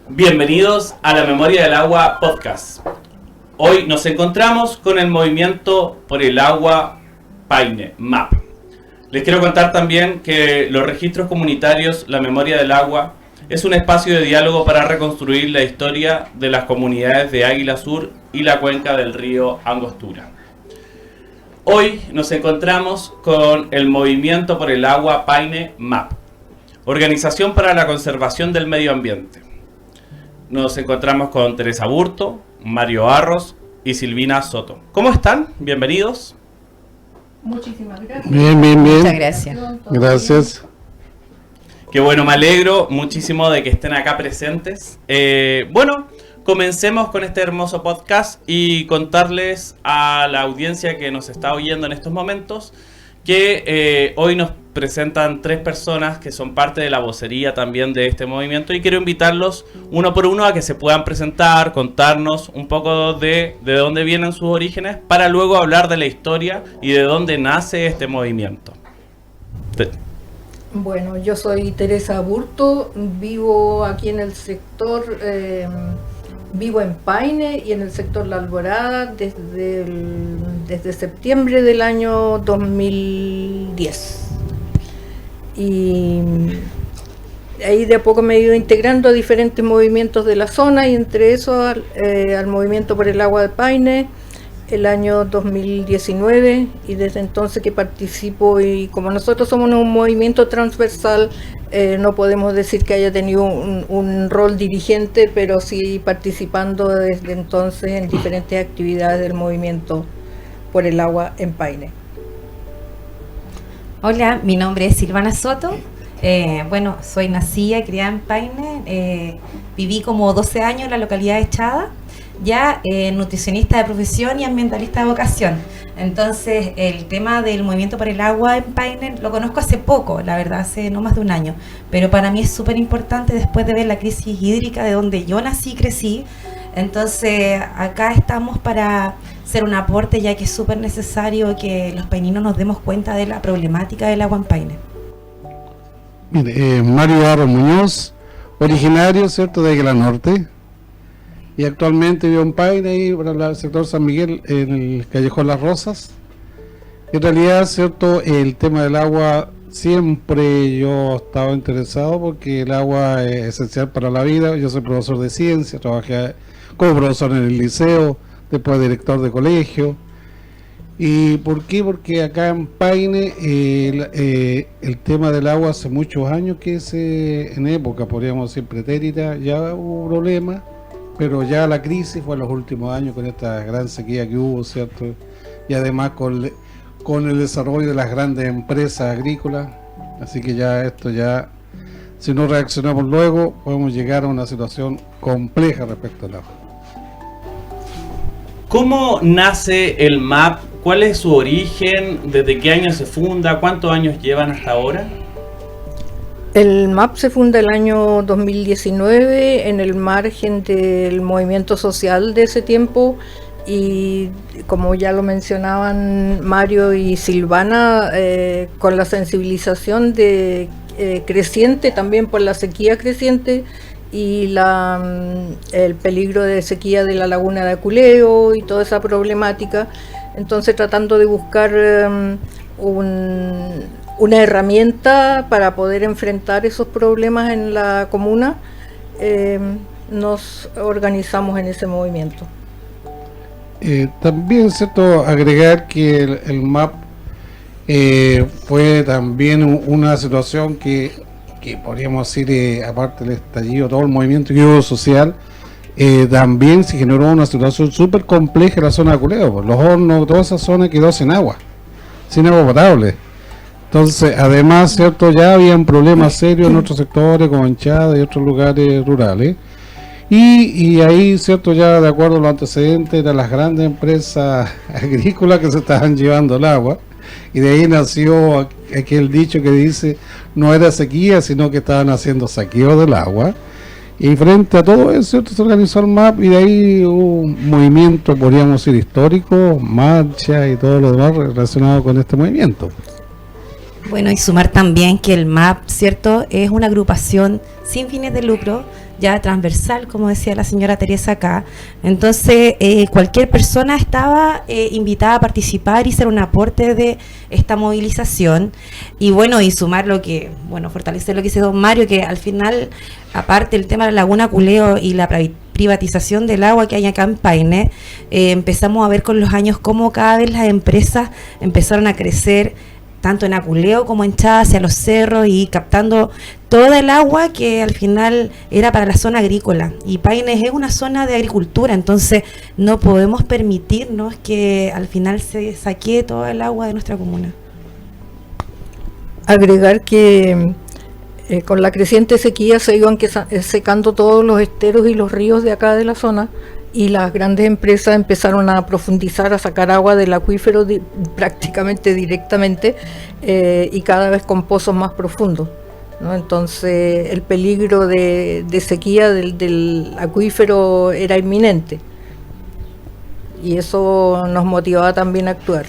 Bienvenidos a la Memoria del Agua Podcast. Hoy nos encontramos con el Movimiento por el Agua Paine, MAP. Les quiero contar también que los registros comunitarios, la Memoria del Agua, es un espacio de diálogo para reconstruir la historia de las comunidades de Águila Sur y la cuenca del río Angostura. Hoy nos encontramos con el Movimiento por el Agua Paine, MAP, Organización para la Conservación del Medio Ambiente. Nos encontramos con Teresa Burto, Mario Arros y Silvina Soto. ¿Cómo están? Bienvenidos. Muchísimas gracias. Bien. Muchas gracias. Gracias. Qué bueno, me alegro muchísimo de que estén acá presentes. Comencemos con este hermoso podcast y contarles a la audiencia que nos está oyendo en estos momentos que hoy nos presentan 3 personas que son parte de la vocería también de este movimiento, y quiero invitarlos uno por uno a que se puedan presentar, contarnos un poco de dónde vienen sus orígenes, para luego hablar de la historia y de dónde nace este movimiento. Bueno, yo soy Teresa Burto, vivo aquí en el sector, vivo en Paine y en el sector La Alborada desde septiembre del año 2010. Y ahí de a poco me he ido integrando a diferentes movimientos de la zona, y entre esos al Movimiento por el Agua de Paine el año 2019, y desde entonces que participo. Y como nosotros somos un movimiento transversal, no podemos decir que haya tenido un rol dirigente, pero sí participando desde entonces en diferentes actividades del Movimiento por el Agua en Paine. Hola, mi nombre es Silvana Soto. Soy nacida y criada en Paine. Viví como 12 años en la localidad de Chada, ya nutricionista de profesión y ambientalista de vocación. Entonces, el tema del Movimiento por el Agua en Paine lo conozco hace poco, la verdad, hace no más de un año. Pero para mí es súper importante después de ver la crisis hídrica de donde yo nací y crecí. Entonces, acá estamos para hacer un aporte, ya que es súper necesario que los paininos nos demos cuenta de la problemática del agua en Paine. Mire, Mario Arros Muñoz, originario, ¿cierto?, de Águila Norte, y actualmente vivo en Paine, ahí para el sector San Miguel, en el Callejón Las Rosas. En realidad, ¿cierto?, el tema del agua siempre yo he estado interesado, porque el agua es esencial para la vida. Yo soy profesor de ciencia, trabajé como profesor en el liceo, después director de colegio. ¿Y por qué? Porque acá en Paine el tema del agua hace muchos años que en época, podríamos decir, pretérita, ya hubo problemas, pero ya la crisis fue en los últimos años con esta gran sequía que hubo, ¿cierto? Y además con el desarrollo de las grandes empresas agrícolas. Así que si no reaccionamos luego, podemos llegar a una situación compleja respecto al agua. ¿Cómo nace el MAP? ¿Cuál es su origen? ¿Desde qué año se funda? ¿Cuántos años llevan hasta ahora? El MAP se funda el año 2019 en el margen del movimiento social de ese tiempo, y como ya lo mencionaban Mario y Silvana, con la sensibilización creciente también por la sequía creciente y el peligro de sequía de la laguna de Aculeo y toda esa problemática. Entonces, tratando de buscar una herramienta para poder enfrentar esos problemas en la comuna, nos organizamos en ese movimiento. También, ¿cierto?, agregar que el MAP fue también una situación que podríamos decir, aparte del estallido, todo el movimiento que hubo social, también se generó una situación súper compleja en la zona de Aculeo. Los hornos, toda esa zona quedó sin agua potable. Entonces, además, ¿cierto?, ya habían problemas serios en otros sectores, como en Chada y otros lugares rurales. Y ahí, ¿cierto?, ya de acuerdo a los antecedentes, eran las grandes empresas agrícolas que se estaban llevando el agua. Y de ahí nació aquel dicho que dice, no era sequía, sino que estaban haciendo saqueo del agua. Y frente a todo eso, ¿cierto?, se organizó el MAP, y de ahí hubo un movimiento, podríamos decir, histórico, marcha y todo lo demás relacionado con este movimiento. Bueno, y sumar también que el MAP, ¿cierto?, es una agrupación sin fines de lucro ya transversal, como decía la señora Teresa acá. Entonces, cualquier persona estaba invitada a participar y ser un aporte de esta movilización. Y bueno, y sumar lo que, bueno, fortalecer lo que dice don Mario, que al final, aparte del tema de la Laguna Culeo y la privatización del agua que hay acá en Paine, empezamos a ver con los años cómo cada vez las empresas empezaron a crecer, tanto en Aculeo como en Chá, hacia los cerros, y captando toda el agua que al final era para la zona agrícola. Y Paine es una zona de agricultura, entonces no podemos permitirnos que al final se saquee toda el agua de nuestra comuna. Agregar que con la creciente sequía se iban secando todos los esteros y los ríos de acá de la zona, y las grandes empresas empezaron a profundizar, a sacar agua del acuífero prácticamente directamente, y cada vez con pozos más profundos, ¿no? Entonces el peligro de sequía del acuífero era inminente, y eso nos motivaba también a actuar.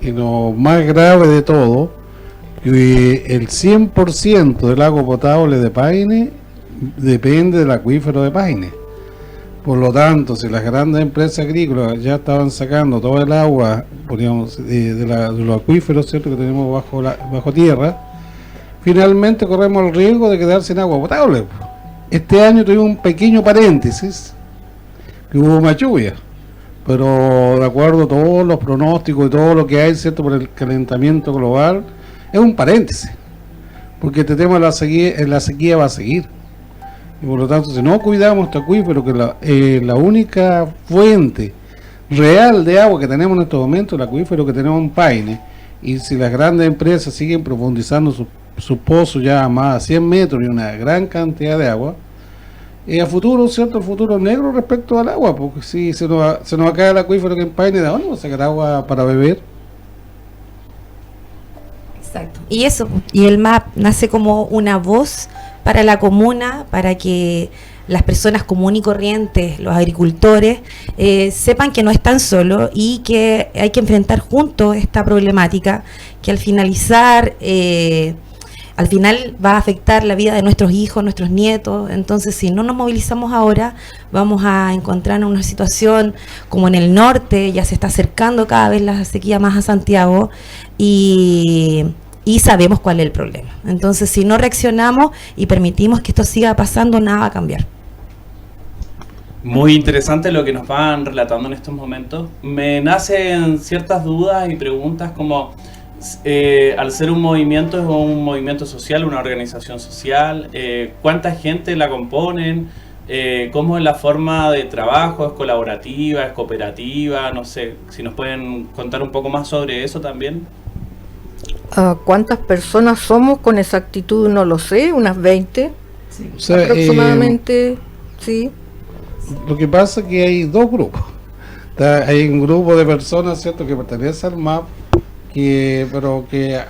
Y lo más grave de todo, el 100% del agua potable de Paine depende del acuífero de Paine. Por lo tanto, si las grandes empresas agrícolas ya estaban sacando todo el agua, digamos, de los acuíferos, ¿cierto?, que tenemos bajo tierra, finalmente corremos el riesgo de quedar sin agua potable. Este año tuvimos un pequeño paréntesis, que hubo más lluvia, pero de acuerdo a todos los pronósticos y todo lo que hay, ¿cierto?, por el calentamiento global, es un paréntesis, porque este tema de la sequía va a seguir. Y por lo tanto, si no cuidamos este acuífero, que es la única fuente real de agua que tenemos en estos momentos, el acuífero que tenemos en Paine, y si las grandes empresas siguen profundizando sus pozos ya a más de 100 metros y una gran cantidad de agua, a futuro, ¿cierto?, el futuro negro respecto al agua, porque si se nos va a caer el acuífero que en Paine, ¿de dónde vamos a sacar agua para beber? Exacto. Y eso, y el MAP nace como una voz para la comuna, para que las personas comunes y corrientes, los agricultores, sepan que no están solos y que hay que enfrentar juntos esta problemática que al final va a afectar la vida de nuestros hijos, nuestros nietos. Entonces, si no nos movilizamos ahora, vamos a encontrarnos en una situación como en el norte, ya se está acercando cada vez la sequía más a Santiago, y sabemos cuál es el problema. Entonces, si no reaccionamos y permitimos que esto siga pasando, nada va a cambiar. Muy interesante lo que nos van relatando en estos momentos. Me nacen ciertas dudas y preguntas como, al ser un movimiento social, una organización social, ¿cuánta gente la componen? ¿Cómo es la forma de trabajo? ¿Es colaborativa? ¿Es cooperativa? No sé, si nos pueden contar un poco más sobre eso también. ¿Cuántas personas somos? Con exactitud no lo sé, unas 20, sí. O sea, aproximadamente, sí. Lo que pasa es que hay dos grupos. Hay un grupo de personas, ¿cierto?, que pertenece al MAP, pero que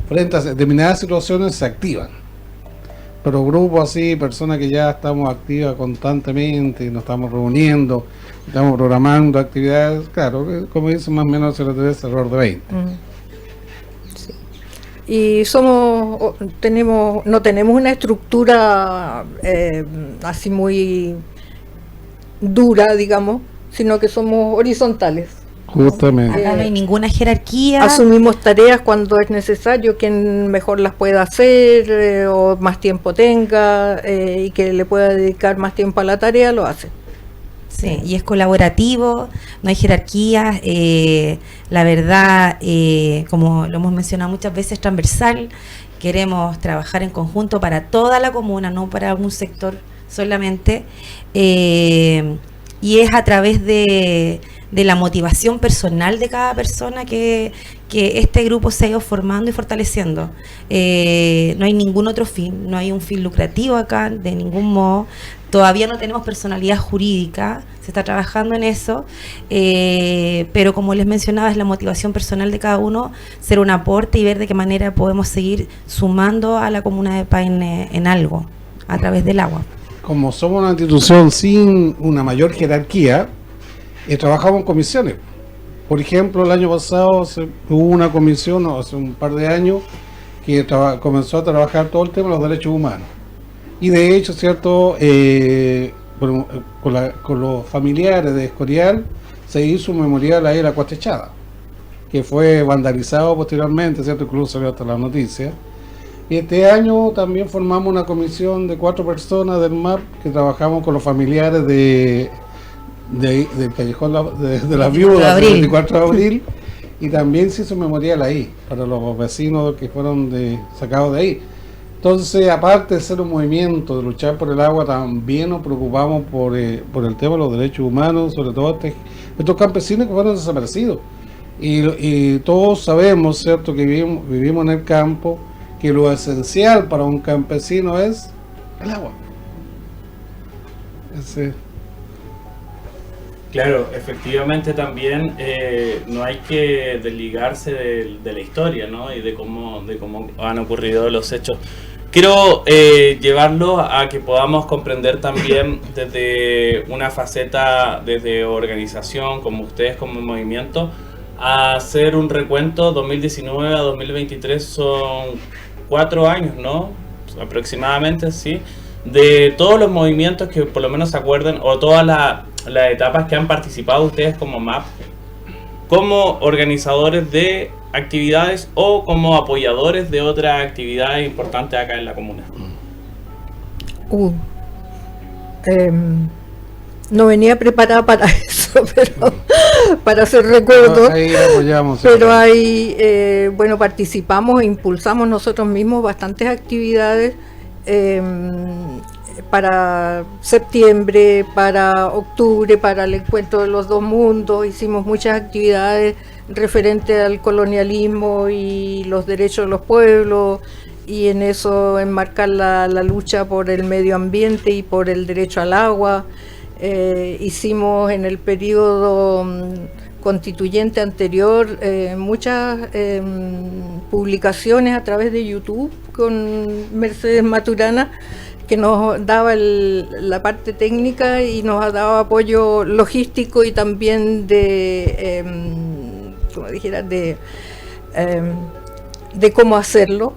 frente a determinadas situaciones se activan. Pero grupos así, personas que ya estamos activas constantemente, nos estamos reuniendo, estamos programando actividades, claro, como dice, más o menos se lo debe alrededor de 20. Y no tenemos una estructura así muy dura, digamos, sino que somos horizontales. Justamente. Acá no hay ninguna jerarquía. Asumimos tareas cuando es necesario, quien mejor las pueda hacer o más tiempo tenga, y que le pueda dedicar más tiempo a la tarea, lo hace. Sí, y es colaborativo, no hay jerarquías, la verdad, como lo hemos mencionado muchas veces, transversal. Queremos trabajar en conjunto para toda la comuna, no para un sector solamente, y es a través de la motivación personal de cada persona que este grupo se ha ido formando y fortaleciendo. No hay ningún otro fin, no hay un fin lucrativo acá de ningún modo. Todavía no tenemos personalidad jurídica, se está trabajando en eso, pero como les mencionaba, es la motivación personal de cada uno, ser un aporte y ver de qué manera podemos seguir sumando a la comuna de Paine en algo, a través del agua. Como somos una institución sin una mayor jerarquía, trabajamos en comisiones. Por ejemplo, el año pasado hubo una comisión, hace un par de años, que comenzó a trabajar todo el tema de los derechos humanos. Y de hecho, ¿cierto? Con los familiares de Escorial se hizo un memorial ahí a la Cuatechada, que fue vandalizado posteriormente, ¿cierto? Incluso salió hasta la noticia. Y este año también formamos una comisión de 4 personas del MAP que trabajamos con los familiares del Callejón de las Viudas del 24 de abril, y también se hizo un memorial ahí para los vecinos que fueron sacados de ahí. Entonces, aparte de ser un movimiento de luchar por el agua, también nos preocupamos por el tema de los derechos humanos, sobre todo estos campesinos que fueron desaparecidos. Y todos sabemos, ¿cierto?, que vivimos en el campo, que lo esencial para un campesino es el agua. Claro, efectivamente también no hay que desligarse de la historia, ¿no? Y de cómo han ocurrido los hechos. Quiero llevarlo a que podamos comprender también desde una faceta, desde organización, como ustedes como movimiento, a hacer un recuento. 2019 a 2023 son 4 años, ¿no? Aproximadamente, sí, de todos los movimientos que por lo menos se acuerden, o todas las etapas que han participado ustedes como MAP, como organizadores de actividades o como apoyadores de otras actividades importantes acá en la comuna. No venía preparada para eso, pero para hacer recuerdos. Ahí apoyamos. Pero ahí, bueno, participamos e impulsamos nosotros mismos bastantes actividades para septiembre, para octubre, para el encuentro de los dos mundos. Hicimos muchas actividades referentes al colonialismo y los derechos de los pueblos, y en eso enmarcar la lucha por el medio ambiente y por el derecho al agua. Hicimos en el periodo constituyente anterior muchas publicaciones a través de YouTube con Mercedes Maturana, que nos daba la parte técnica y nos daba apoyo logístico y también como dijera, de cómo hacerlo.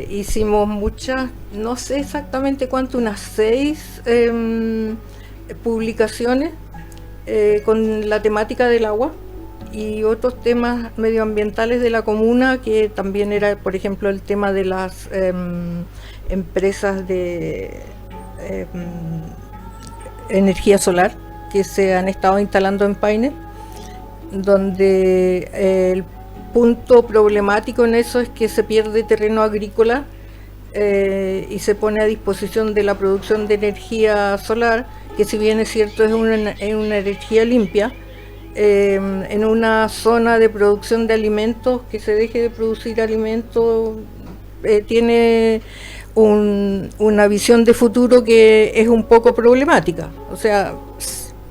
Hicimos muchas, no sé exactamente cuánto, unas 6 publicaciones con la temática del agua y otros temas medioambientales de la comuna, que también era, por ejemplo, el tema de las empresas de energía solar que se han estado instalando en Paine, donde el punto problemático en eso es que se pierde terreno agrícola y se pone a disposición de la producción de energía solar, que si bien es cierto es una energía limpia, en una zona de producción de alimentos, que se deje de producir alimentos, tiene una visión de futuro que es un poco problemática. O sea,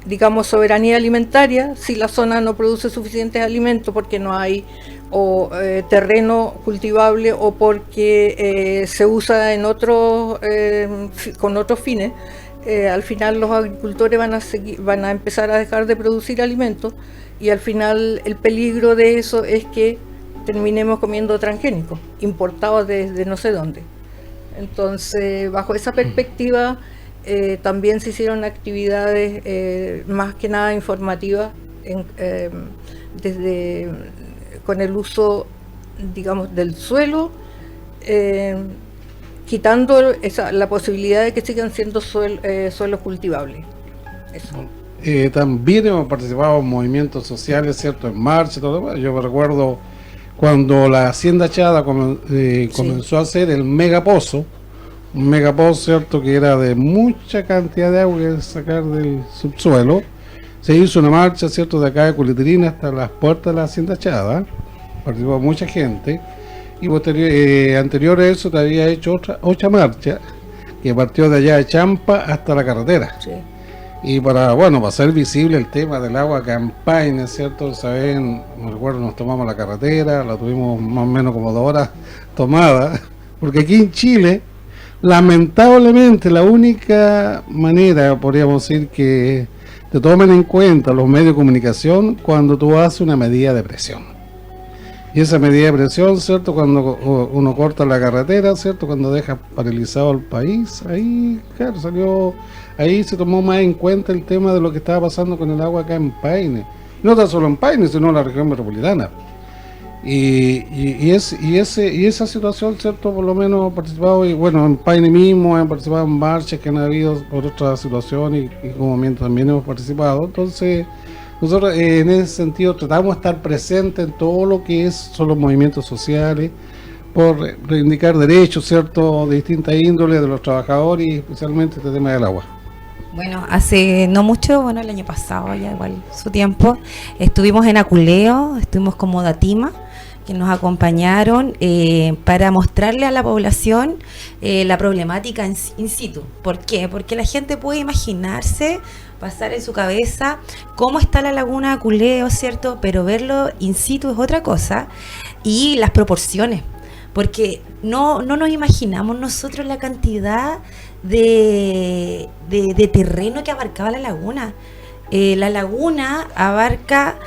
digamos, soberanía alimentaria, si la zona no produce suficientes alimentos porque no hay terreno cultivable o porque se usa en con otros fines, al final los agricultores van a empezar a dejar de producir alimentos, y al final el peligro de eso es que terminemos comiendo transgénicos importados desde no sé dónde. Entonces, bajo esa perspectiva, también se hicieron actividades más que nada informativas con el uso, digamos, del suelo, quitando la posibilidad de que sigan siendo suelos cultivables. Eso. También hemos participado en movimientos sociales, ¿cierto? En marcha, todo. Yo me recuerdo cuando la Hacienda Chada comenzó a hacer el megapozo, un megapozo, ¿cierto?, que era de mucha cantidad de agua que sacar del subsuelo. Se hizo una marcha, ¿cierto?, de acá de Culitrina hasta las puertas de la Hacienda Chada. Participó mucha gente. Y anterior a eso te había hecho otra marcha que partió de allá de Champa hasta la carretera. Sí. Y para hacer visible el tema del agua Paine, ¿cierto? Saben, me recuerdo, nos tomamos la carretera, la tuvimos más o menos como 2 horas tomada, porque aquí en Chile, lamentablemente, la única manera, podríamos decir, que te tomen en cuenta los medios de comunicación cuando tú haces una medida de presión. Y esa medida de presión, ¿cierto? Cuando uno corta la carretera, ¿cierto? Cuando deja paralizado el país, ahí, claro, ahí se tomó más en cuenta el tema de lo que estaba pasando con el agua acá en Paine. No tan solo en Paine, sino en la región metropolitana. Y esa situación, ¿cierto? Por lo menos he participado, y bueno, en Paine mismo he participado en marchas que han habido por otras situaciones y como movimiento también hemos participado. Entonces, nosotros en ese sentido tratamos de estar presentes en todo lo que son los movimientos sociales, por reivindicar derechos, ¿cierto? De distintas índoles de los trabajadores y especialmente este tema del agua. Bueno, hace no mucho, bueno, el año pasado, ya igual su tiempo, estuvimos en Aculeo, estuvimos como Datima, que nos acompañaron para mostrarle a la población la problemática in situ. ¿Por qué? Porque la gente puede imaginarse, pasar en su cabeza cómo está la laguna de Aculeo, ¿cierto? Pero verlo in situ es otra cosa, y las proporciones, porque no nos imaginamos nosotros la cantidad de terreno que abarcaba la laguna. La laguna abarca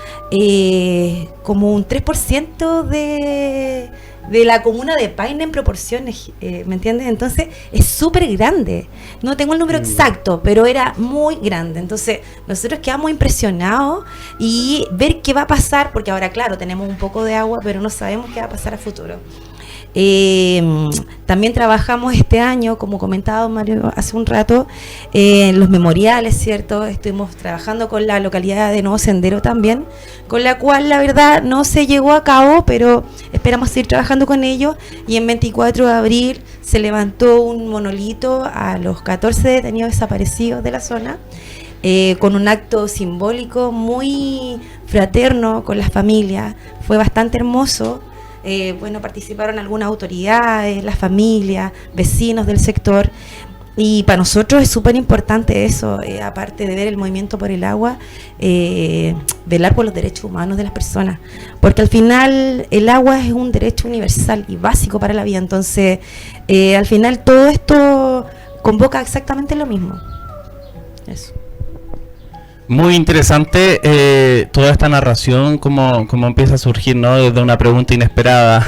como un 3% de la comuna de Paine en proporciones, ¿me entiendes? Entonces es súper grande. No tengo el número exacto, pero era muy grande. Entonces nosotros quedamos impresionados y ver qué va a pasar, porque ahora claro, tenemos un poco de agua, pero no sabemos qué va a pasar a futuro. También trabajamos este año, como comentaba Mario hace un rato, en los memoriales, ¿cierto? Estuvimos trabajando con la localidad de Nuevo Sendero también, con la cual la verdad no se llegó a cabo, pero esperamos seguir trabajando con ellos, y en 24 de abril se levantó un monolito a los 14 detenidos desaparecidos de la zona, con un acto simbólico muy fraterno con las familias. Fue bastante hermoso. Bueno, participaron algunas autoridades, las familias, vecinos del sector, y para nosotros es súper importante eso, aparte de ver el movimiento por el agua, velar por los derechos humanos de las personas, porque al final el agua es un derecho universal y básico para la vida. Entonces al final todo esto convoca exactamente lo mismo. Eso. Muy interesante toda esta narración, como empieza a surgir, ¿no? Desde una pregunta inesperada.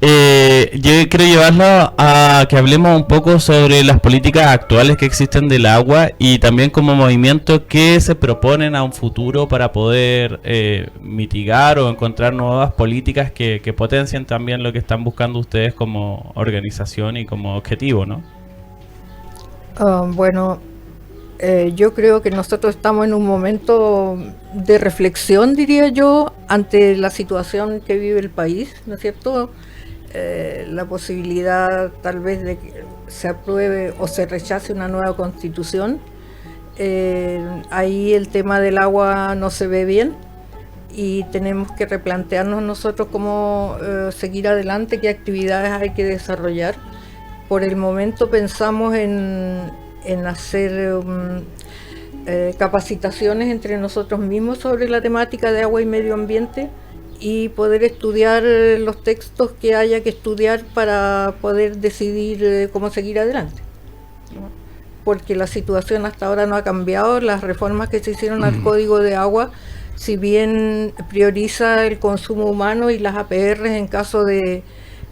Yo quiero llevarlo a que hablemos un poco sobre las políticas actuales que existen del agua, y también como movimiento que se proponen a un futuro para poder mitigar o encontrar nuevas políticas que potencien también lo que están buscando ustedes como organización y como objetivo, ¿no? Bueno, yo creo que nosotros estamos en un momento de reflexión, diría yo, ante la situación que vive el país, ¿no es cierto? La posibilidad tal vez de que se apruebe o se rechace una nueva constitución. Ahí el tema del agua no se ve bien y tenemos que replantearnos nosotros cómo seguir adelante, qué actividades hay que desarrollar. Por el momento pensamos en hacer capacitaciones entre nosotros mismos sobre la temática de agua y medio ambiente, y poder estudiar los textos que haya que estudiar para poder decidir cómo seguir adelante, ¿no? Porque la situación hasta ahora no ha cambiado. Las reformas que se hicieron al Código de Agua, si bien prioriza el consumo humano y las APR en caso de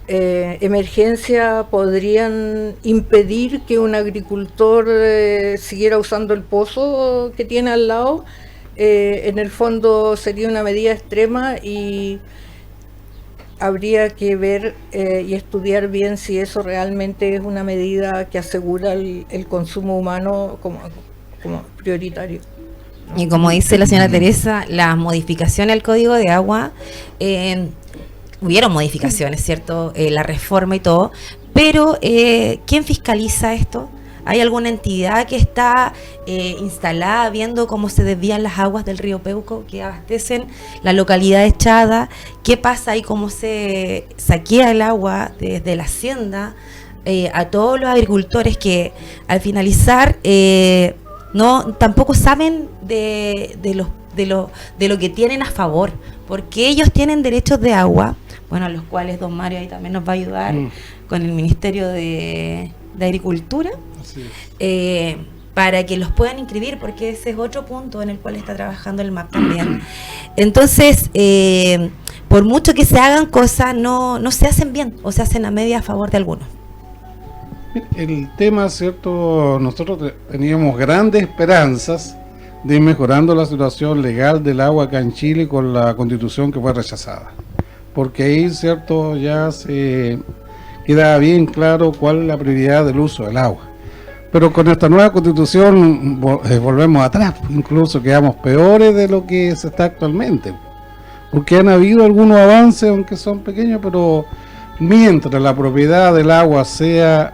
emergencia, podrían impedir que un agricultor siguiera usando el pozo que tiene al lado. En el fondo sería una medida extrema y habría que ver y estudiar bien si eso realmente es una medida que asegura el consumo humano como prioritario. Y como dice la señora Teresa, las modificaciones al Código de Agua, hubieron modificaciones, ¿cierto? La reforma y todo, pero ¿quién fiscaliza esto? ¿Hay alguna entidad que está instalada viendo cómo se desvían las aguas del río Peuco que abastecen la localidad de Chada? ¿Qué pasa y cómo se saquea el agua desde la hacienda a todos los agricultores que al finalizar tampoco saben de lo que tienen a favor? Porque ellos tienen derechos de agua, bueno, a los cuales don Mario ahí también nos va a ayudar con el Ministerio de Agricultura, para que los puedan inscribir, porque ese es otro punto en el cual está trabajando el MAP también. Entonces, por mucho que se hagan cosas, no se hacen bien o se hacen a media a favor de algunos. El tema, ¿cierto? Nosotros teníamos grandes esperanzas de ir mejorando la situación legal del agua acá en Chile con la Constitución que fue rechazada. Porque ahí, ¿cierto? Ya se queda bien claro cuál es la prioridad del uso del agua. Pero con esta nueva Constitución volvemos atrás, incluso quedamos peores de lo que se está actualmente. Porque han habido algunos avances, aunque son pequeños, pero mientras la propiedad del agua sea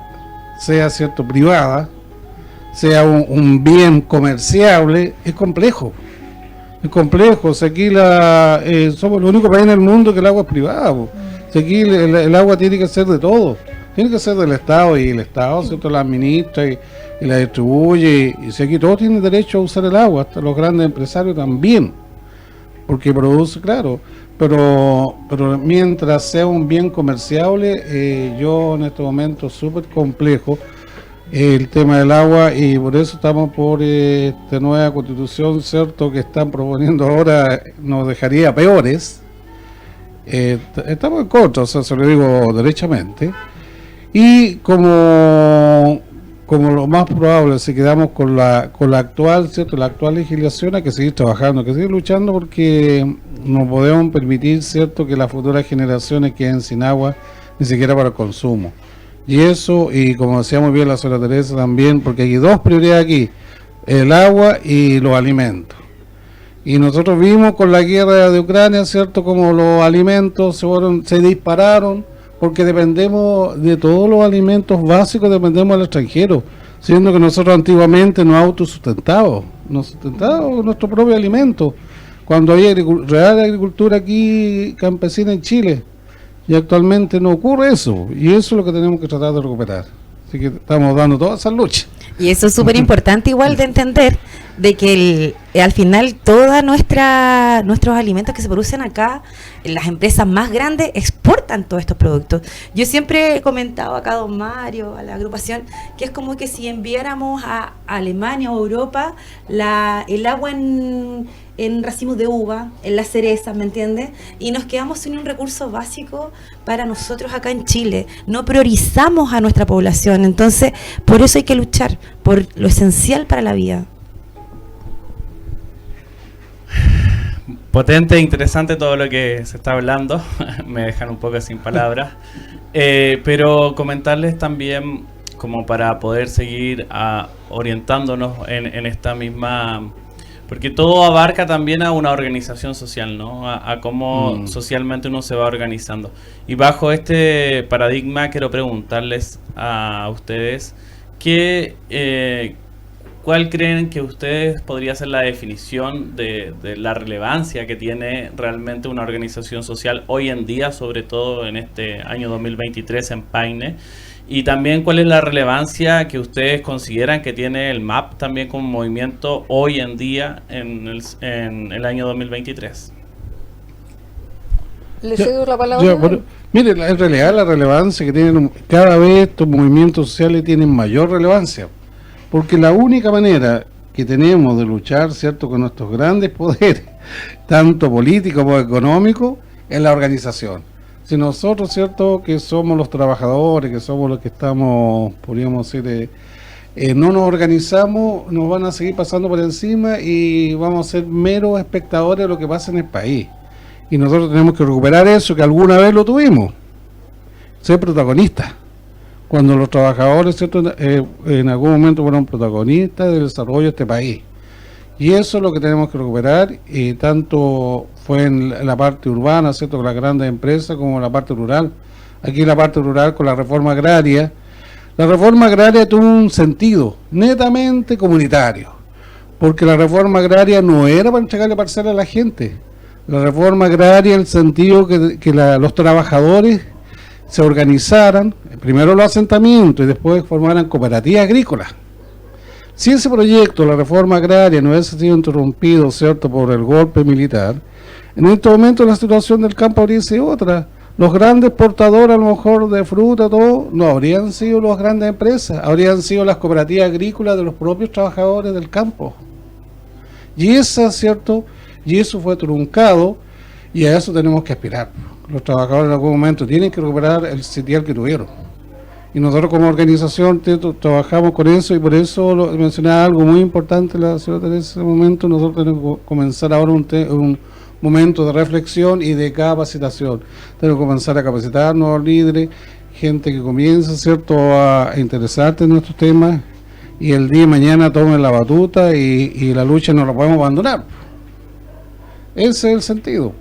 cierto privada, sea un bien comerciable, es complejo. Es complejo. Si aquí somos el único país en el mundo que el agua es privada. Si aquí el agua tiene que ser de todo. Tiene que ser del Estado, y el Estado, ¿cierto?, la administra y la distribuye. Y si aquí todos tienen derecho a usar el agua, hasta los grandes empresarios también, porque produce, claro. Pero mientras sea un bien comerciable, yo en este momento súper complejo el tema del agua, y por eso estamos por esta nueva Constitución, cierto, que están proponiendo ahora, nos dejaría peores. Estamos en contra, o sea, se lo digo derechamente. Y como lo más probable, si quedamos con la actual, ¿cierto?, la actual legislación, hay que seguir trabajando, hay que seguir luchando, porque no podemos permitir, ¿cierto?, que las futuras generaciones queden sin agua, ni siquiera para el consumo. Y eso, y como decía muy bien la señora Teresa también, porque hay dos prioridades aquí: el agua y los alimentos. Y nosotros vimos con la guerra de Ucrania, ¿cierto?, como los alimentos se dispararon, porque dependemos de todos los alimentos básicos, dependemos del extranjero, siendo que nosotros antiguamente nos autosustentábamos, nos sustentábamos nuestro propio alimento, cuando había real agricultura aquí campesina en Chile, y actualmente no ocurre eso, y eso es lo que tenemos que tratar de recuperar. Así que estamos dando toda esa lucha. Y eso es súper importante igual de entender, de que al final todos nuestros alimentos que se producen acá, las empresas más grandes exportan todos estos productos. Yo siempre he comentado acá a don Mario, a la agrupación, que es como que si enviáramos a Alemania o Europa el agua en racimos de uva, en las cerezas, ¿me entiendes? Y nos quedamos sin un recurso básico para nosotros acá en Chile. No priorizamos a nuestra población, entonces por eso hay que luchar, por lo esencial para la vida. Potente e interesante todo lo que se está hablando. Me dejan un poco sin palabras. Pero comentarles también, como para poder seguir orientándonos en esta misma... Porque todo abarca también a una organización social, ¿no? A cómo socialmente uno se va organizando. Y bajo este paradigma quiero preguntarles a ustedes ¿cuál creen que ustedes podría ser la definición de la relevancia que tiene realmente una organización social hoy en día, sobre todo en este año 2023 en Paine? Y también, ¿cuál es la relevancia que ustedes consideran que tiene el MAP también como movimiento hoy en día en el año 2023? Le cedo la palabra. Mire, en realidad la relevancia que tienen, cada vez estos movimientos sociales tienen mayor relevancia, porque la única manera que tenemos de luchar, ¿cierto?, con nuestros grandes poderes, tanto políticos como económicos, es la organización. Si nosotros, ¿cierto?, que somos los trabajadores, que somos los que estamos, podríamos decir, no nos organizamos, nos van a seguir pasando por encima y vamos a ser meros espectadores de lo que pasa en el país. Y nosotros tenemos que recuperar eso que alguna vez lo tuvimos, ser protagonistas. Cuando los trabajadores, ¿cierto?, en algún momento fueron protagonistas del desarrollo de este país. Y eso es lo que tenemos que recuperar, y tanto fue en la parte urbana, ¿cierto?, con las grandes empresas, como en la parte rural. Aquí en la parte rural, con la reforma agraria tuvo un sentido netamente comunitario, porque la reforma agraria no era para entregarle parcela a la gente. La reforma agraria, en el sentido que los trabajadores se organizaran, primero los asentamientos y después formaran cooperativas agrícolas. Si ese proyecto, la reforma agraria, no hubiese sido interrumpido, ¿cierto?, por el golpe militar, en este momento la situación del campo habría sido otra. Los grandes portadores, a lo mejor, de fruta, todo, no habrían sido las grandes empresas, habrían sido las cooperativas agrícolas de los propios trabajadores del campo. Y esa, ¿cierto?, y eso fue truncado, Y a eso tenemos que aspirar. Los trabajadores en algún momento tienen que recuperar el sitial que tuvieron. Y nosotros como organización trabajamos con eso, y por eso mencionaba algo muy importante la señora Teresa en ese momento. Nosotros tenemos que comenzar ahora un momento de reflexión y de capacitación. Tenemos que comenzar a capacitar nuevos líderes, gente que comience, ¿cierto?, a interesarse en nuestros temas, y el día de mañana tomen la batuta y la lucha no la podemos abandonar. Ese es el sentido.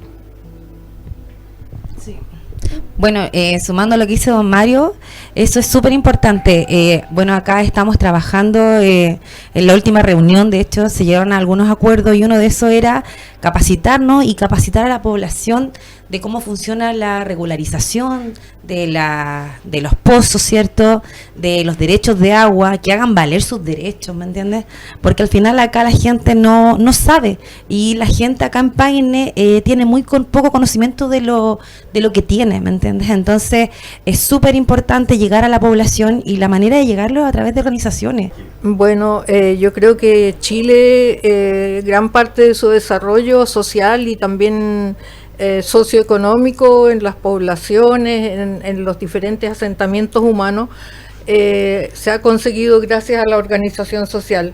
Bueno, sumando a lo que hizo don Mario, eso es súper importante. Bueno, acá estamos trabajando en la última reunión, de hecho, se llegaron a algunos acuerdos, y uno de esos era capacitarnos y capacitar a la población de cómo funciona la regularización de los pozos, ¿cierto?, de los derechos de agua, que hagan valer sus derechos, ¿me entiendes? Porque al final acá la gente no sabe, y la gente acá en Paine tiene poco conocimiento de lo que tiene, ¿me entiendes? Entonces es súper importante llegar a la población, y la manera de llegarlo a través de organizaciones. Bueno, yo creo que Chile, gran parte de su desarrollo social y también socioeconómico en las poblaciones, en los diferentes asentamientos humanos, se ha conseguido gracias a la organización social,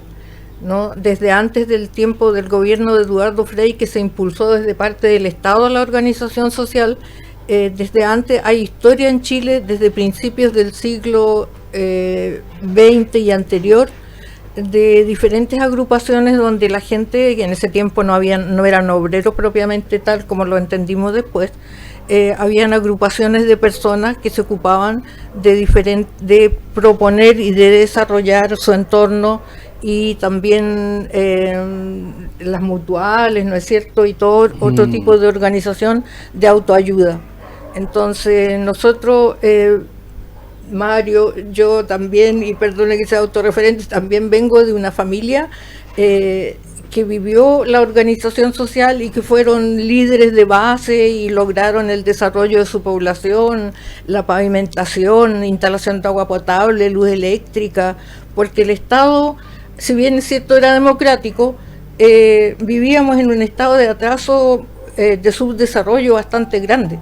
¿no? Desde antes del tiempo del gobierno de Eduardo Frei, que se impulsó desde parte del Estado a la organización social, desde antes hay historia en Chile, desde principios del siglo XX y anterior, de diferentes agrupaciones donde la gente, que en ese tiempo no eran obreros propiamente tal como lo entendimos después, habían agrupaciones de personas que se ocupaban de proponer y de desarrollar su entorno, y también las mutuales, ¿no es cierto?, y todo otro tipo de organización de autoayuda. Entonces nosotros, Mario, yo también, y perdone que sea autorreferente, también vengo de una familia que vivió la organización social y que fueron líderes de base y lograron el desarrollo de su población, la pavimentación, instalación de agua potable, luz eléctrica, porque el Estado, si bien es cierto era democrático, vivíamos en un estado de atraso, de subdesarrollo bastante grande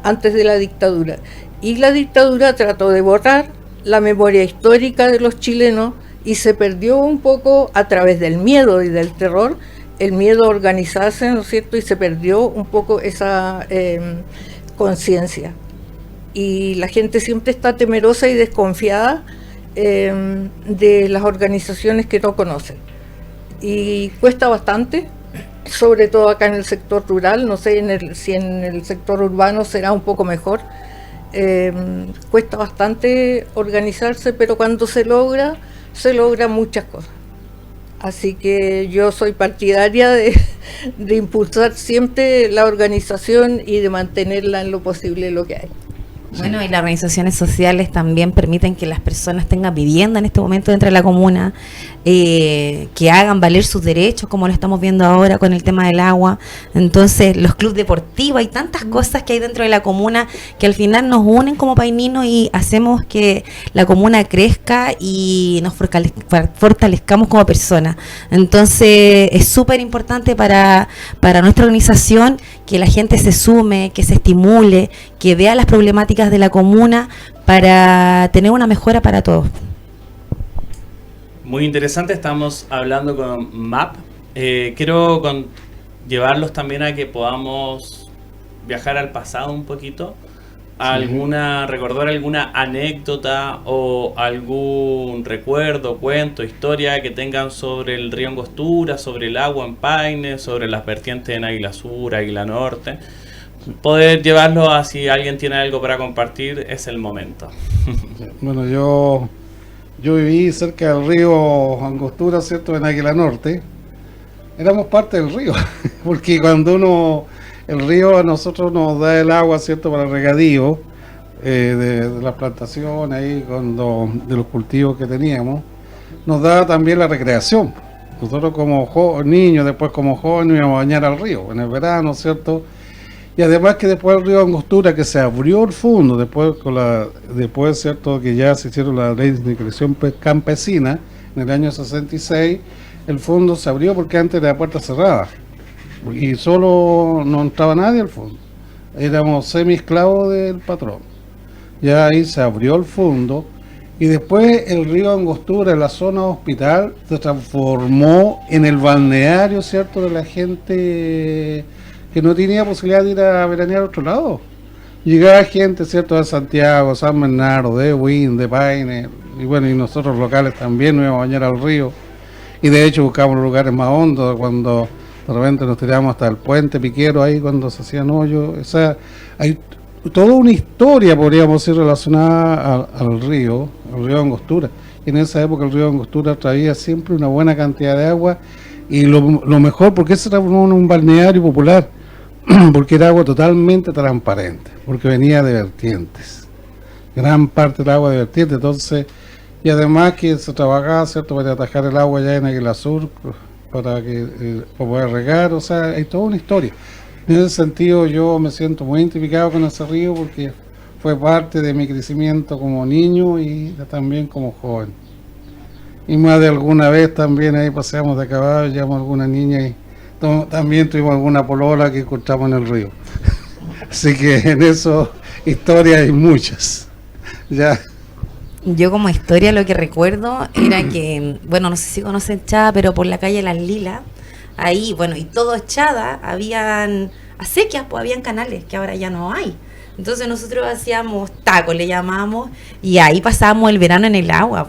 antes de la dictadura. Y la dictadura trató de borrar la memoria histórica de los chilenos, y se perdió un poco a través del miedo y del terror, el miedo a organizarse, ¿no es cierto?, y se perdió un poco esa conciencia. Y la gente siempre está temerosa y desconfiada de las organizaciones que no conocen. Y cuesta bastante, sobre todo acá en el sector rural, no sé si en el sector urbano será un poco mejor. Cuesta bastante organizarse, pero cuando se logra muchas cosas. Así que yo soy partidaria de impulsar siempre la organización y de mantenerla en lo posible lo que hay. Bueno, y las organizaciones sociales también permiten que las personas tengan vivienda en este momento dentro de la comuna, que hagan valer sus derechos, como lo estamos viendo ahora con el tema del agua. Entonces, los clubes deportivos, hay tantas cosas que hay dentro de la comuna que al final nos unen como paininos y hacemos que la comuna crezca y nos fortalezcamos como personas. Entonces, es súper importante para nuestra organización que la gente se sume, que se estimule, que vea las problemáticas de la comuna para tener una mejora para todos. Muy interesante, estamos hablando con MAP. Quiero llevarlos también a que podamos viajar al pasado un poquito, recordar alguna anécdota o algún recuerdo, cuento, historia que tengan sobre el río Angostura, sobre el agua en Paine, sobre las vertientes en Águila Sur, Águila Norte. Poder llevarlo a, si alguien tiene algo para compartir, es el momento. Bueno, yo viví cerca del río Angostura, ¿cierto?, en Águila Norte. Éramos parte del río, porque cuando el río a nosotros nos da el agua, ¿cierto?, para el regadío de las plantaciones ahí, de los cultivos que teníamos, nos da también la recreación. Nosotros como niños, después como jóvenes, íbamos a bañar al río en el verano, ¿cierto? Y además que después el río Angostura, que se abrió el fondo, después cierto, que ya se hicieron la ley de inscripción campesina en el año 66, el fondo se abrió porque antes era puerta cerrada. y solo no entraba nadie al fondo. Éramos semi-esclavos del patrón. Ya ahí se abrió el fondo y después el río Angostura, en la zona hospital, se transformó en el balneario, ¿cierto?, de la gente que no tenía posibilidad de ir a veranear a otro lado. Llegaba gente, ¿cierto?, de Santiago, San Bernardo, de Huin, de Paine, y bueno, y nosotros locales también nos íbamos a bañar al río. Y de hecho buscábamos lugares más hondos, cuando de repente nos tiramos hasta el puente Piquero ahí cuando se hacían hoyos. O sea, hay toda una historia, podríamos decir, relacionada al río Angostura. Y en esa época el río Angostura traía siempre una buena cantidad de agua, y lo mejor, porque se transformó en un balneario popular, porque era agua totalmente transparente, porque venía de vertientes, gran parte del agua de vertientes. Entonces, y además que se trabajaba, ¿cierto?, para atajar el agua ya en Águila Sur, para poder regar. O sea, hay toda una historia. En ese sentido yo me siento muy identificado con ese río, porque fue parte de mi crecimiento como niño y también como joven. Y más de alguna vez también ahí paseamos de caballo, llevamos alguna niña y también tuvimos alguna polola que encontramos en el río. Así que en eso historias hay muchas. Ya. Yo como historia lo que recuerdo era que, bueno, no sé si conocen Chada, pero por la calle Las Lilas, ahí, bueno, y todo Chada, habían acequias, pues habían canales que ahora ya no hay. Entonces nosotros hacíamos tacos, le llamábamos, y ahí pasábamos el verano en el agua.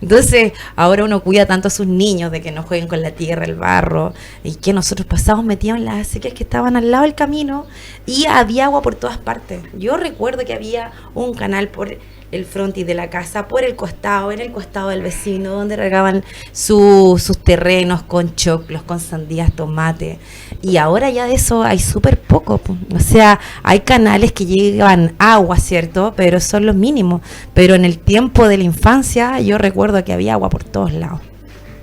Entonces ahora uno cuida tanto a sus niños de que no jueguen con la tierra, el barro, y que nosotros pasábamos metidos en las acequias que estaban al lado del camino, y había agua por todas partes. Yo recuerdo que había un canal por el frontis de la casa, por el costado, en el costado del vecino, donde regaban sus terrenos con choclos, con sandías, tomate. Y ahora ya de eso hay súper poco. O sea, hay canales que llevan agua, ¿cierto? Pero son los mínimos. Pero en el tiempo de la infancia yo recuerdo que había agua por todos lados.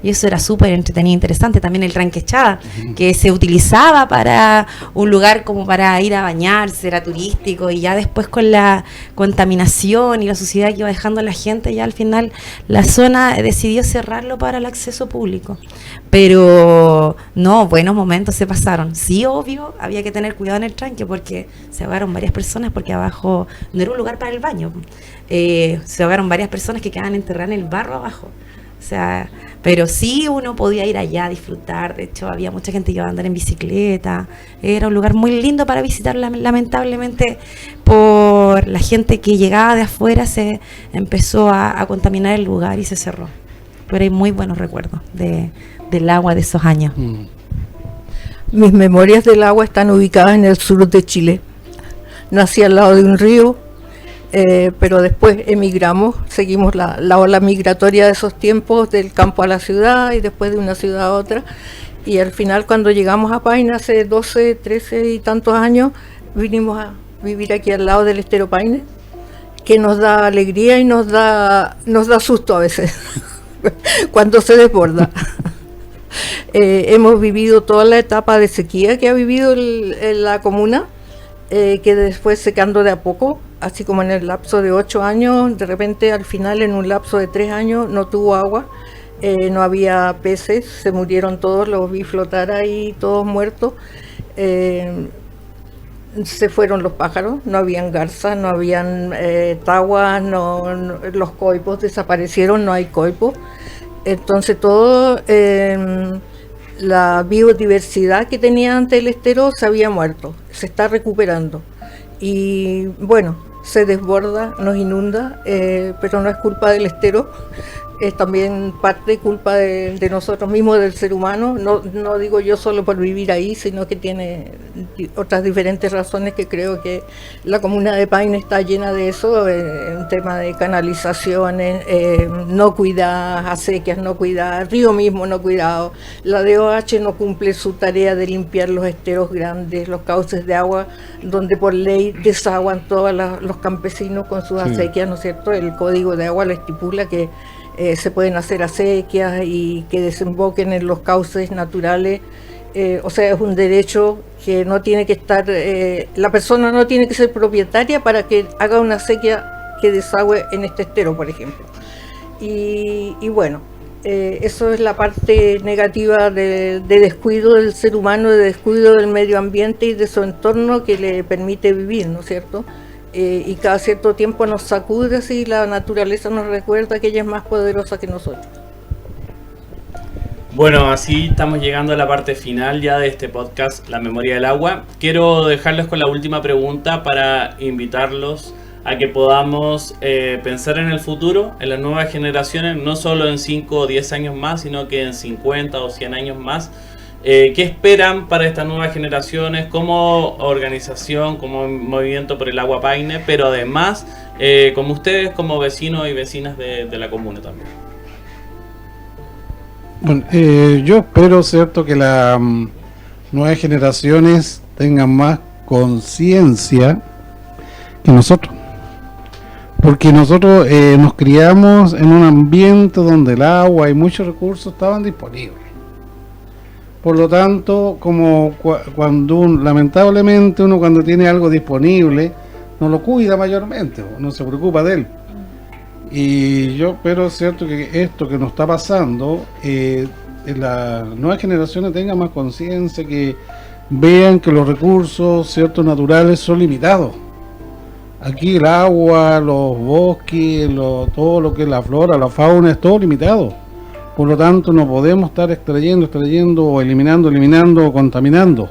Y eso era súper entretenido, interesante. También el Ranquechada, que se utilizaba para un lugar como para ir a bañarse, era turístico, y ya después con la contaminación y la suciedad que iba dejando la gente, ya al final la zona decidió cerrarlo para el acceso público. Pero no, buenos momentos se pasaron. Sí, obvio, había que tener cuidado en el tranque porque se ahogaron varias personas, porque abajo no era un lugar para el baño. Se ahogaron varias personas que quedaban enterradas en el barro abajo. O sea, pero sí uno podía ir allá a disfrutar. De hecho, había mucha gente que iba a andar en bicicleta. Era un lugar muy lindo para visitar. Lamentablemente, por la gente que llegaba de afuera, se empezó a contaminar el lugar y se cerró. Pero hay muy buenos recuerdos del agua de esos años. Mis memorias del agua están ubicadas en el sur de Chile. Nací al lado de un río. Pero después emigramos, seguimos la ola migratoria de esos tiempos, del campo a la ciudad y después de una ciudad a otra, y al final cuando llegamos a Paine hace 12, 13 y tantos años, vinimos a vivir aquí al lado del estero Paine, que nos da alegría y nos da susto a veces cuando se desborda. Hemos vivido toda la etapa de sequía que ha vivido la comuna, que después secando de a poco, así como en el lapso de 8 años, de repente al final en un lapso de 3 años no tuvo agua, no había peces, se murieron todos, los vi flotar ahí todos muertos, se fueron los pájaros, no habían garzas, no habían taguas, los coipos desaparecieron, no hay coipos, entonces todo... la biodiversidad que tenía antes el estero se había muerto, se está recuperando y bueno, se desborda, nos inunda, pero no es culpa del estero, es también parte culpa de nosotros mismos, del ser humano. No digo yo solo por vivir ahí, sino que tiene otras diferentes razones, que creo que la comuna de Paine está llena de eso, en tema de canalizaciones, no cuidadas, acequias no cuidadas, río mismo no cuidado. La DOH no cumple su tarea de limpiar los esteros grandes, los cauces de agua, donde por ley desaguan todos los campesinos con sus acequias, ¿no es cierto? El Código de Agua lo estipula que se pueden hacer acequias y que desemboquen en los cauces naturales, o sea, es un derecho que no tiene que estar, la persona no tiene que ser propietaria para que haga una acequia que desagüe en este estero, por ejemplo. Y bueno, Eso es la parte negativa de descuido del ser humano, de descuido del medio ambiente y de su entorno que le permite vivir, ¿no es cierto? Y cada cierto tiempo nos sacude así, la naturaleza nos recuerda que ella es más poderosa que nosotros. Bueno, así estamos llegando a la parte final ya de este podcast, La Memoria del Agua. Quiero dejarles con la última pregunta para invitarlos a que podamos pensar en el futuro, en las nuevas generaciones, no solo en 5 o 10 años más, sino que en 50 o 100 años más. ¿Qué esperan para estas nuevas generaciones como organización, como movimiento por el agua Paine, pero además como ustedes, como vecinos y vecinas de la comuna también? Bueno, yo espero, cierto, que las nuevas generaciones tengan más conciencia que nosotros. Porque nosotros nos criamos en un ambiente donde el agua y muchos recursos estaban disponibles. Por lo tanto, como lamentablemente uno cuando tiene algo disponible, no lo cuida mayormente, no se preocupa de él. Y yo espero, cierto, que esto que nos está pasando, las nuevas generaciones tengan más conciencia, que vean que los recursos, cierto, naturales son limitados. Aquí el agua, los bosques, todo lo que es la flora, la fauna, es todo limitado. Por lo tanto, no podemos estar extrayendo, o eliminando, o contaminando.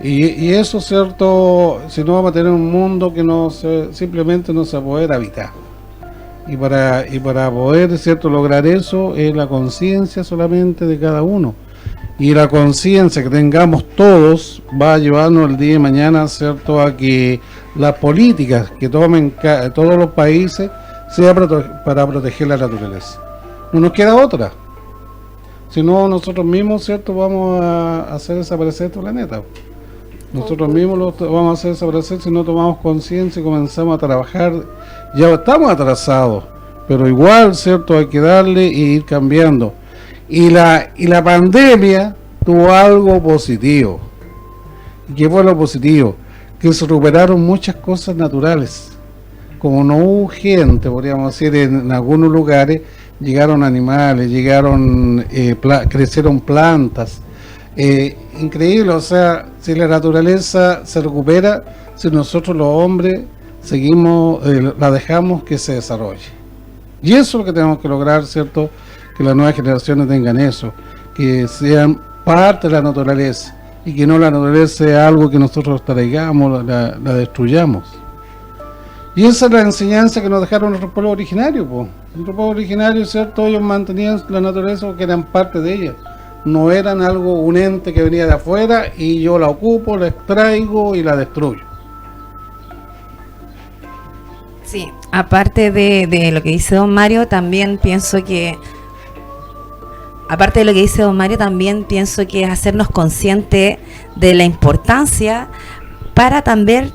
Y eso, cierto, si no vamos a tener un mundo que simplemente no se va a poder habitar. Y para poder, cierto, lograr eso, es la conciencia solamente de cada uno. Y la conciencia que tengamos todos va a llevarnos el día de mañana, cierto, a que las políticas que tomen todos los países sea para proteger la naturaleza. No nos queda otra. Si no, nosotros mismos, cierto, vamos a hacer desaparecer este planeta. Nosotros mismos lo vamos a hacer desaparecer si no tomamos conciencia y comenzamos a trabajar. Ya estamos atrasados, pero igual, cierto, hay que darle e ir cambiando. Y la pandemia tuvo algo positivo. ¿Qué fue lo positivo? Que se recuperaron muchas cosas naturales. Como no hubo gente, podríamos decir, en algunos lugares, llegaron animales, crecieron plantas. Increíble, o sea, si la naturaleza se recupera, si nosotros los hombres seguimos, la dejamos que se desarrolle. Y eso es lo que tenemos que lograr, ¿cierto? Que las nuevas generaciones tengan eso, que sean parte de la naturaleza y que no la naturaleza sea algo que nosotros traigamos, la destruyamos. Y esa es la enseñanza que nos dejaron nuestros pueblos originarios, Nuestros pueblos originarios, ¿cierto? Ellos mantenían la naturaleza porque eran parte de ella. No eran un ente que venía de afuera y yo la ocupo, la extraigo y la destruyo. Sí, aparte de lo que dice don Mario, también pienso que es hacernos conscientes de la importancia para también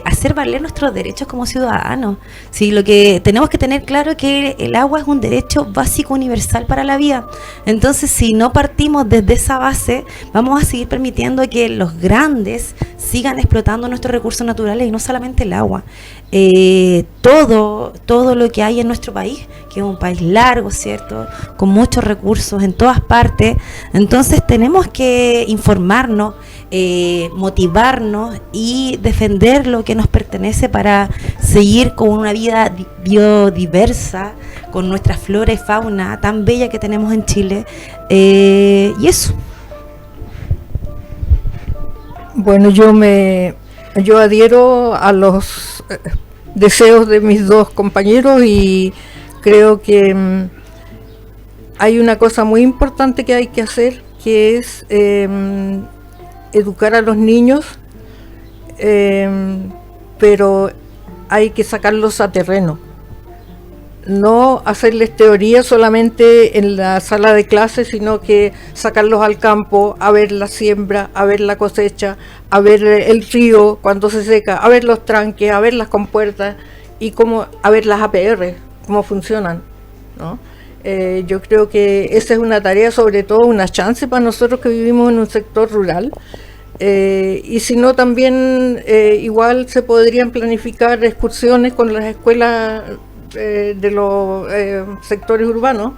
hacer valer nuestros derechos como ciudadanos. Sí, lo que tenemos que tener claro es que el agua es un derecho básico universal para la vida. Entonces, si no partimos desde esa base, vamos a seguir permitiendo que los grandes sigan explotando nuestros recursos naturales y no solamente el agua. Todo lo que hay en nuestro país, que es un país largo, ¿cierto? Con muchos recursos en todas partes. Entonces tenemos que informarnos, motivarnos y defender lo que nos pertenece para seguir con una vida biodiversa, con nuestra flora y fauna tan bella que tenemos en Chile. Y eso. Bueno, yo adhiero a los deseos de mis dos compañeros y creo que hay una cosa muy importante que hay que hacer, que es educar a los niños, pero hay que sacarlos a terreno. No hacerles teoría solamente en la sala de clases, sino que sacarlos al campo, a ver la siembra, a ver la cosecha, a ver el río cuando se seca, a ver los tranques, a ver las compuertas y a ver las APR, cómo funcionan, ¿no? Yo creo que esa es una tarea, sobre todo una chance para nosotros que vivimos en un sector rural. Y si no, también igual se podrían planificar excursiones con las escuelas de los sectores urbanos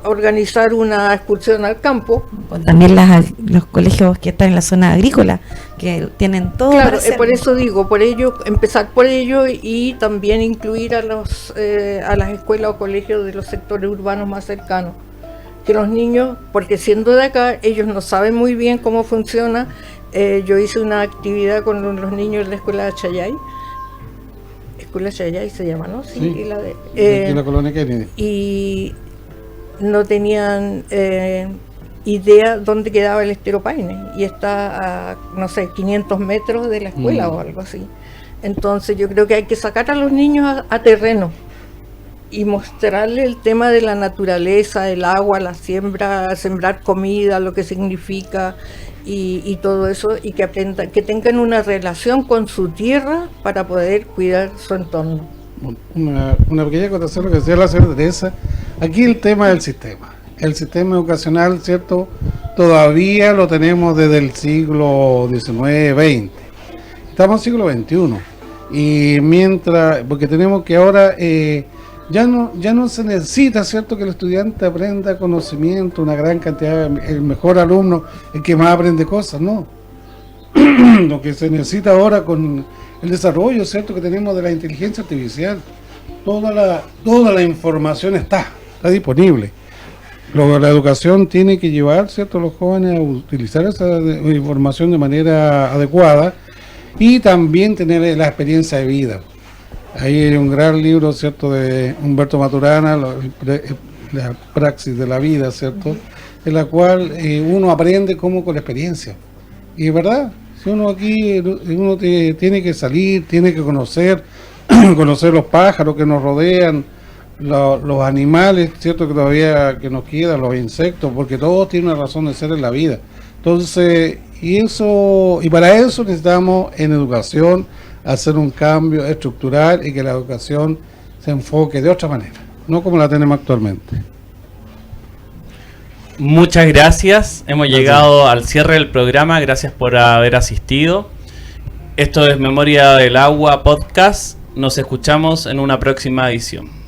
organizar una excursión al campo. O también los colegios que están en la zona agrícola, que tienen todo Claro, para hacer. por eso digo, empezar por ello y también incluir a las escuelas o colegios de los sectores urbanos más cercanos. Que los niños, porque siendo de acá, ellos no saben muy bien cómo funciona. Yo hice una actividad con los niños de la escuela de Chayay. Escuela Chayay se llama, ¿no? Sí. Sí. Y la de, Aquí en la colonia Kennedy. y no tenían idea dónde quedaba el Estero Paine, y está a, no sé, 500 metros de la escuela o algo así. Entonces yo creo que hay que sacar a los niños a terreno y mostrarle el tema de la naturaleza, el agua, la siembra, sembrar comida, lo que significa y todo eso, y que aprendan, que tengan una relación con su tierra para poder cuidar su entorno. Una pequeña acotación, lo que decía la señora Teresa. Aquí el tema del sistema. El sistema educacional, ¿cierto? Todavía lo tenemos desde el siglo XIX, XX. Estamos en el siglo XXI. Y porque tenemos que ahora ya no se necesita, ¿cierto?, que el estudiante aprenda conocimiento, una gran cantidad, el mejor alumno, el que más aprende cosas, no. Lo que se necesita ahora con el desarrollo, ¿cierto?, que tenemos de la inteligencia artificial, toda la información está disponible. La educación tiene que llevar, ¿cierto?, a los jóvenes a utilizar esa información de manera adecuada y también tener la experiencia de vida. Ahí hay un gran libro, ¿cierto?, de Humberto Maturana, la praxis de la vida, ¿cierto?, en la cual uno aprende como con la experiencia. Y es verdad, si uno tiene que salir, tiene que conocer los pájaros que nos rodean, los animales, ¿cierto?, que todavía que nos quedan, los insectos, porque todos tienen una razón de ser en la vida. Entonces, y para eso necesitamos en educación hacer un cambio estructural y que la educación se enfoque de otra manera, no como la tenemos actualmente. Muchas gracias. Hemos llegado al cierre del programa. Gracias por haber asistido. Esto es Memoria del Agua Podcast. Nos escuchamos en una próxima edición.